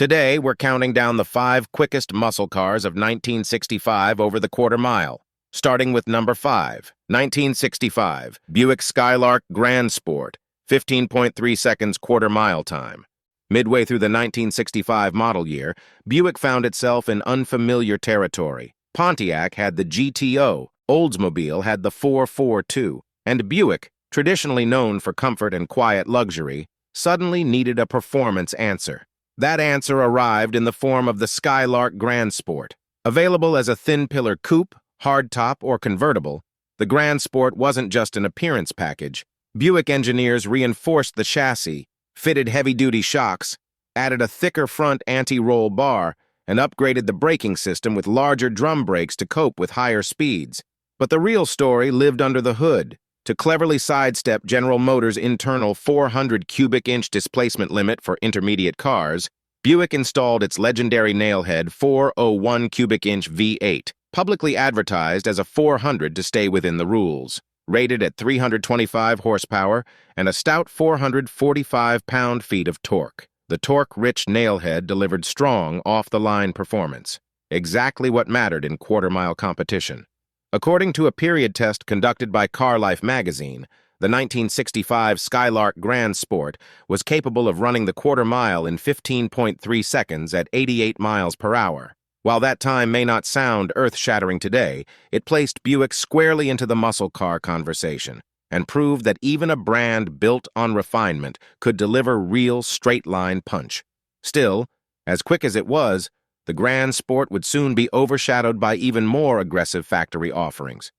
Today, we're counting down the 5 quickest muscle cars of 1965 over the quarter mile. Starting with number 5, 1965, Buick Skylark Gran Sport, 15.3 seconds quarter mile time. Midway through the 1965 model year, Buick found itself in unfamiliar territory. Pontiac had the GTO, Oldsmobile had the 442, and Buick, traditionally known for comfort and quiet luxury, suddenly needed a performance answer. That answer arrived in the form of the Skylark Gran Sport. Available as a thin-pillar coupe, hardtop, or convertible, the Gran Sport wasn't just an appearance package. Buick engineers reinforced the chassis, fitted heavy-duty shocks, added a thicker front anti-roll bar, and upgraded the braking system with larger drum brakes to cope with higher speeds. But the real story lived under the hood. To cleverly sidestep General Motors' internal 400 cubic inch displacement limit for intermediate cars, Buick installed its legendary nailhead 401 cubic inch V8, publicly advertised as a 400 to stay within the rules. Rated at 325 horsepower and a stout 445 pound-feet of torque. The torque-rich nailhead delivered strong, off-the-line performance, exactly what mattered in quarter-mile competition. According to a period test conducted by Car Life magazine, the 1965 Skylark Gran Sport was capable of running the quarter mile in 15.3 seconds at 88 miles per hour. While that time may not sound earth-shattering today, it placed Buick squarely into the muscle car conversation and proved that even a brand built on refinement could deliver real straight-line punch. Still, as quick as it was, the Gran Sport would soon be overshadowed by even more aggressive factory offerings.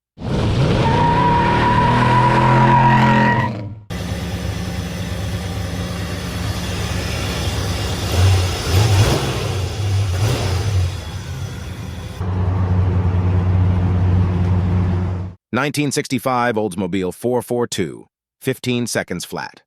(1965 Oldsmobile 442, 15 seconds flat).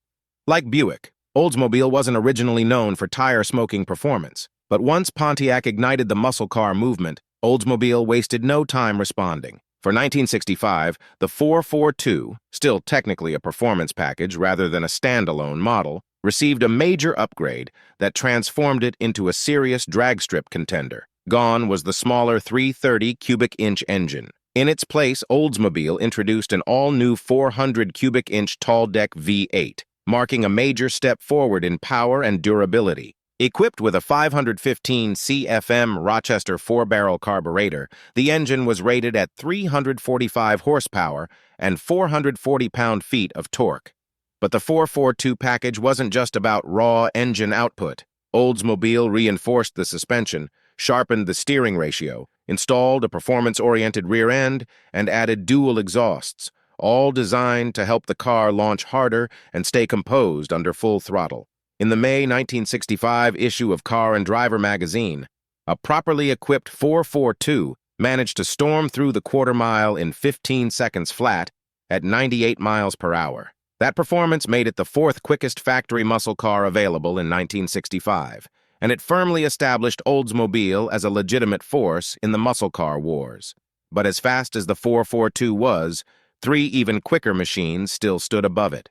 Like Buick, Oldsmobile wasn't originally known for tire-smoking performance. But once Pontiac ignited the muscle car movement, Oldsmobile wasted no time responding. For 1965, the 442, still technically a performance package rather than a standalone model, received a major upgrade that transformed it into a serious dragstrip contender. Gone was the smaller 330 cubic inch engine. In its place, Oldsmobile introduced an all-new 400 cubic inch tall-deck V8, marking a major step forward in power and durability. Equipped with a 515 CFM Rochester 4-barrel carburetor, the engine was rated at 345 horsepower and 440 pound-feet of torque. But the 442 package wasn't just about raw engine output. Oldsmobile reinforced the suspension, sharpened the steering ratio, installed a performance-oriented rear end, and added dual exhausts, all designed to help the car launch harder and stay composed under full throttle. In the May 1965 issue of Car and Driver magazine, a properly equipped 442 managed to storm through the quarter mile in 15 seconds flat at 98 miles per hour. That performance made it the 4th quickest factory muscle car available in 1965, and it firmly established Oldsmobile as a legitimate force in the muscle car wars. But as fast as the 442 was, 3 even quicker machines still stood above it.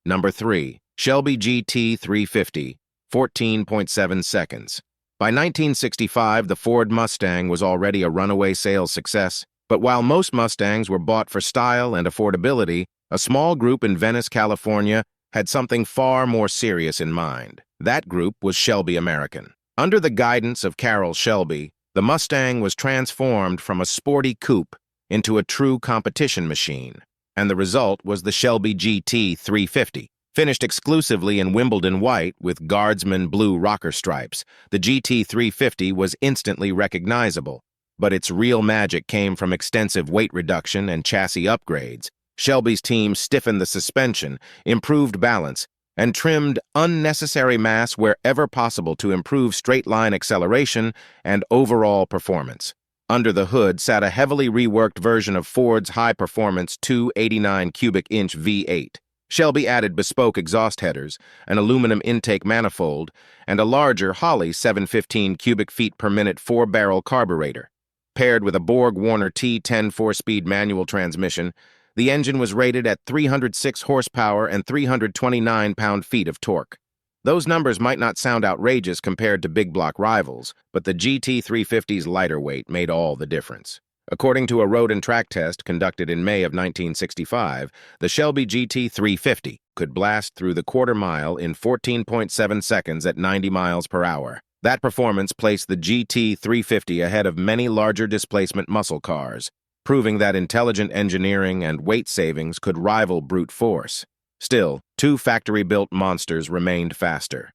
Number 3, Shelby GT350, 14.7 seconds. By 1965, the Ford Mustang was already a runaway sales success, but while most Mustangs were bought for style and affordability, a small group in Venice, California, had something far more serious in mind. That group was Shelby American. Under the guidance of Carroll Shelby, the Mustang was transformed from a sporty coupe into a true competition machine. And the result was the Shelby GT350. Finished exclusively in Wimbledon white with Guardsman blue rocker stripes, the GT350 was instantly recognizable. But its real magic came from extensive weight reduction and chassis upgrades. Shelby's team stiffened the suspension, improved balance, and trimmed unnecessary mass wherever possible to improve straight-line acceleration and overall performance. Under the hood sat a heavily reworked version of Ford's high-performance 289 cubic inch V8. Shelby added bespoke exhaust headers, an aluminum intake manifold, and a larger Holley 715 cubic feet per minute 4-barrel carburetor. Paired with a Borg-Warner T10 4-speed manual transmission, the engine was rated at 306 horsepower and 329 pound-feet of torque. Those numbers might not sound outrageous compared to big block rivals, but the GT350's lighter weight made all the difference. According to a road and track test conducted in May of 1965, the Shelby GT350 could blast through the quarter mile in 14.7 seconds at 90 miles per hour. That performance placed the GT350 ahead of many larger displacement muscle cars, proving that intelligent engineering and weight savings could rival brute force. Still, two factory-built monsters remained faster.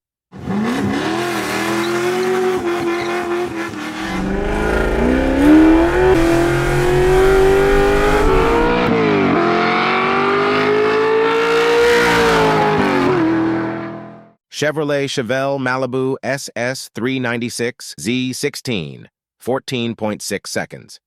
Chevelle Malibu SS396 Z16, 14.6 seconds.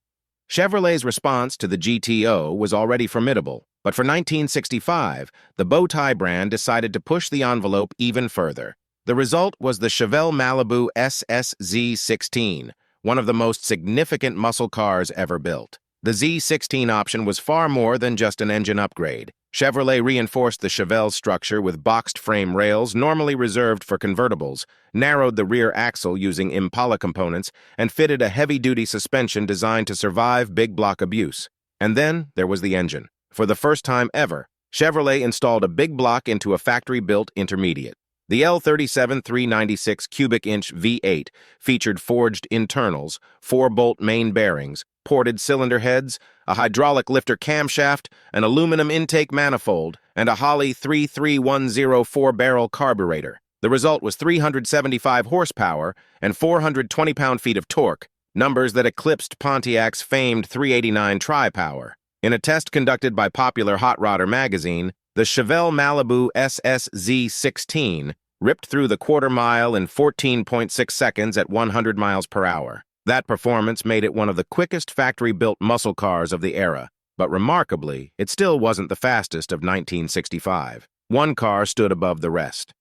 Chevrolet's response to the GTO was already formidable, but for 1965, the Bowtie brand decided to push the envelope even further. The result was the Chevelle Malibu SS Z16, one of the most significant muscle cars ever built. The Z16 option was far more than just an engine upgrade. Chevrolet reinforced the Chevelle's structure with boxed frame rails normally reserved for convertibles, narrowed the rear axle using Impala components, and fitted a heavy-duty suspension designed to survive big block abuse. And then there was the engine. For the first time ever, Chevrolet installed a big block into a factory-built intermediate. The L37 396 cubic inch V8 featured forged internals, 4-bolt main bearings, ported cylinder heads, a hydraulic lifter camshaft, an aluminum intake manifold, and a Holley 3310 4-barrel carburetor. The result was 375 horsepower and 420 pound-feet of torque, numbers that eclipsed Pontiac's famed 389 tri-power. In a test conducted by popular Hot Rodder magazine, the Chevelle Malibu SSZ16 ripped through the quarter mile in 14.6 seconds at 100 miles per hour. That performance made it one of the quickest factory-built muscle cars of the era, but remarkably, it still wasn't the fastest of 1965. One car stood above the rest.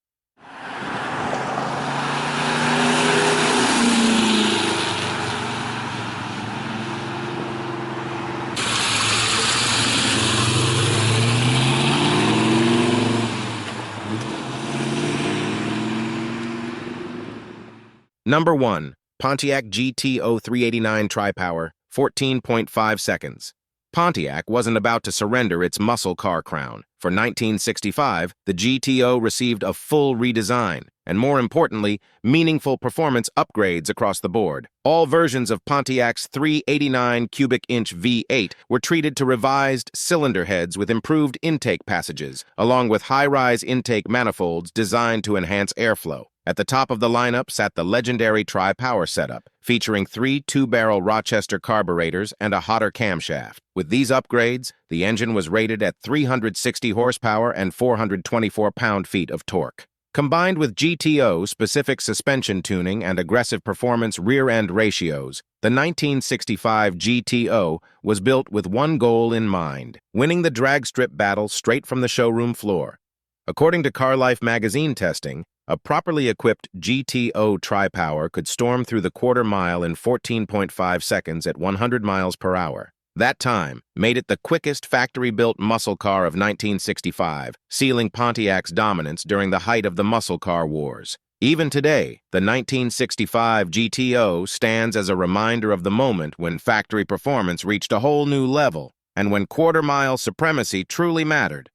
Number 1. Pontiac GTO 389 Tri-Power, 14.5 seconds. Pontiac wasn't about to surrender its muscle car crown. For 1965, the GTO received a full redesign, and more importantly, meaningful performance upgrades across the board. All versions of Pontiac's 389 cubic inch V8 were treated to revised cylinder heads with improved intake passages, along with high-rise intake manifolds designed to enhance airflow. At the top of the lineup sat the legendary Tri-Power setup, featuring 3 2-barrel Rochester carburetors and a hotter camshaft. With these upgrades, the engine was rated at 360 horsepower and 424 pound-feet of torque. Combined with GTO-specific suspension tuning and aggressive performance rear-end ratios, the 1965 GTO was built with one goal in mind: winning the drag strip battle straight from the showroom floor. According to Car Life magazine testing, a properly equipped GTO Tri-Power could storm through the quarter mile in 14.5 seconds at 100 miles per hour. That time made it the quickest factory-built muscle car of 1965, sealing Pontiac's dominance during the height of the muscle car wars. Even today, the 1965 GTO stands as a reminder of the moment when factory performance reached a whole new level and when quarter-mile supremacy truly mattered.